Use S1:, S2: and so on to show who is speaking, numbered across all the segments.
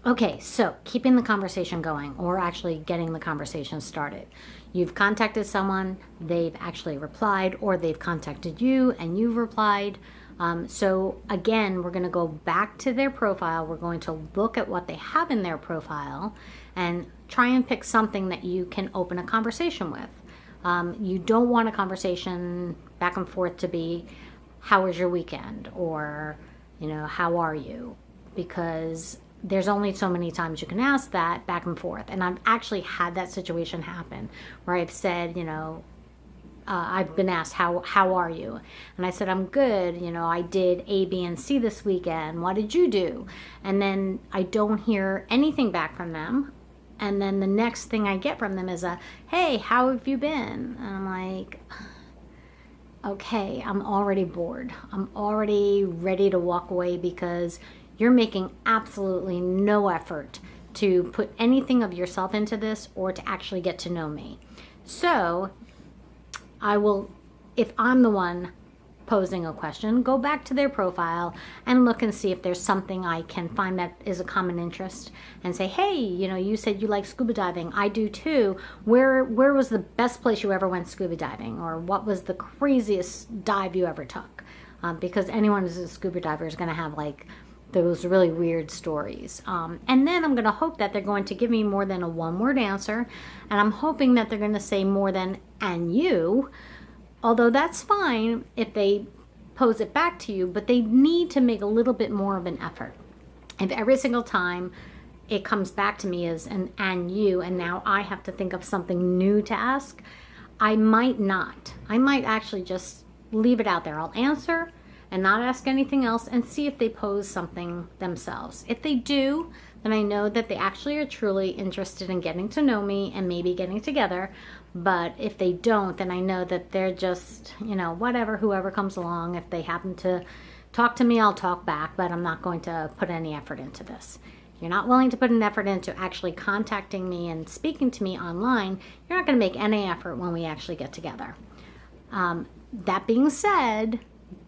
S1: Okay, so keeping the conversation going or actually getting the conversation started. You've contacted someone, they've actually replied, or they've contacted you and you've replied. So again, we're going to go back to their profile. We're going to look at what they have in their profile and try and pick something that you can open a conversation with. You don't want a conversation back and forth to be, how was your weekend? Or, how are you? Because there's only so many times you can ask that back and forth. And I've actually had that situation happen where I've said, I've been asked, how are you? And I said, I'm good. I did A, B, and C this weekend. What did you do? And then I don't hear anything back from them. And then the next thing I get from them is hey, how have you been? And I'm like, okay, I'm already bored. I'm already ready to walk away because you're making absolutely no effort to put anything of yourself into this or to actually get to know me. So I will, if I'm the one posing a question, go back to their profile and look and see if there's something I can find that is a common interest and say, hey, you said you like scuba diving. I do too. Where was the best place you ever went scuba diving? Or what was the craziest dive you ever took? Because anyone who's a scuba diver is going to have like those really weird stories. And then I'm going to hope that they're going to give me more than a one-word answer. And I'm hoping that they're going to say more than, and you. Although that's fine if they pose it back to you, but they need to make a little bit more of an effort. If every single time it comes back to me as an and you, and now I have to think of something new to ask, I might not. I might actually just leave it out there. I'll answer and not ask anything else and see if they pose something themselves. If they do, then I know that they actually are truly interested in getting to know me and maybe getting together. But if they don't, then I know that they're just, whatever, whoever comes along. If they happen to talk to me, I'll talk back, but I'm not going to put any effort into this. If you're not willing to put an effort into actually contacting me and speaking to me online, you're not going to make any effort when we actually get together. That being said,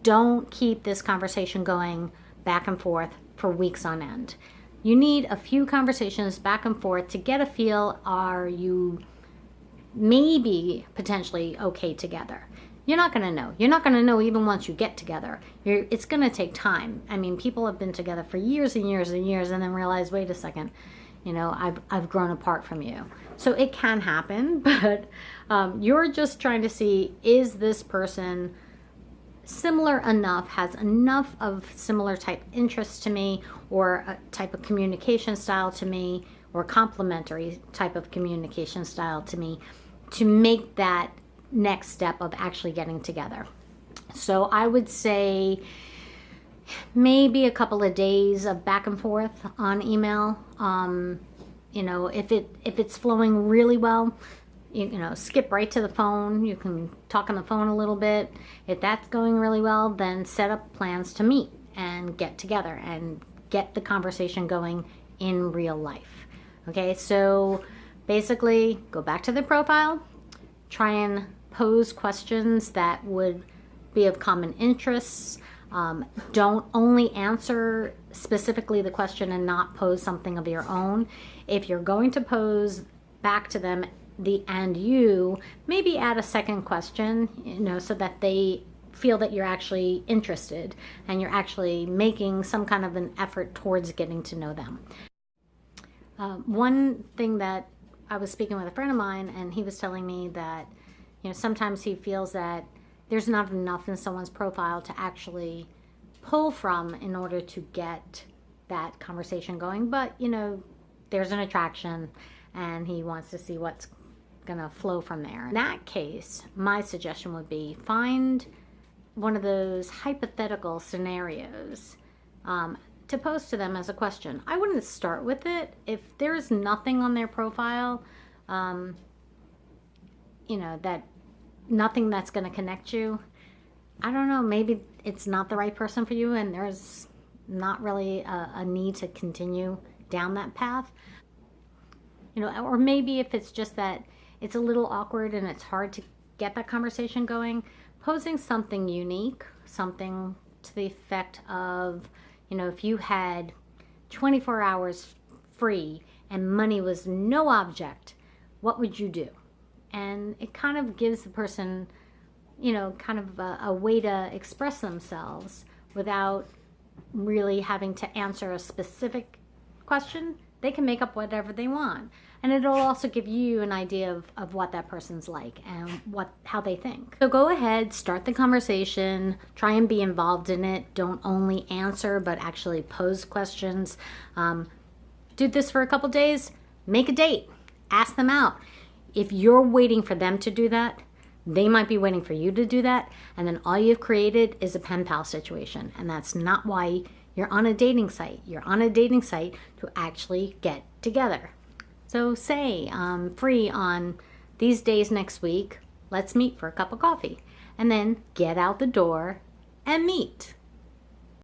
S1: don't keep this conversation going back and forth for weeks on end. You need a few conversations back and forth to get a feel, are you maybe potentially okay together? You're not going to know. You're not going to know even once you get together. It's going to take time. I mean, people have been together for years and years and years and then realize, wait a second, I've grown apart from you. So it can happen, but you're just trying to see, is this person similar enough, has enough of similar type interests to me, or a type of communication style to me, or complementary type of communication style to me, to make that next step of actually getting together. So I would say maybe a couple of days of back and forth on email. If it's flowing really well, skip right to the phone. You can talk on the phone a little bit. If that's going really well, then set up plans to meet and get together and get the conversation going in real life. Okay, so basically go back to the profile, try and pose questions that would be of common interests. Don't only answer specifically the question and not pose something of your own. If you're going to pose back to them the and you, maybe add a second question, so that they feel that you're actually interested and you're actually making some kind of an effort towards getting to know them. One thing that I was speaking with a friend of mine, and he was telling me that, sometimes he feels that there's not enough in someone's profile to actually pull from in order to get that conversation going. But, there's an attraction and he wants to see what's going to flow from there. In that case, my suggestion would be find one of those hypothetical scenarios to pose to them as a question. I wouldn't start with it. If there's nothing on their profile, that nothing that's going to connect you, I don't know, maybe it's not the right person for you and there's not really a need to continue down that path. Or maybe if it's just that it's a little awkward and it's hard to get that conversation going, posing something unique, something to the effect of, if you had 24 hours free and money was no object, what would you do? And it kind of gives the person, kind of a way to express themselves without really having to answer a specific question. They can make up whatever they want. And it'll also give you an idea of what that person's like and how they think. So go ahead, start the conversation, try and be involved in it. Don't only answer, but actually pose questions. Do this for a couple days, make a date, ask them out. If you're waiting for them to do that, they might be waiting for you to do that, and then all you've created is a pen pal situation, and that's not why you're on a dating site. You're on a dating site to actually get together. So say, free on these days next week, let's meet for a cup of coffee, and then get out the door and meet.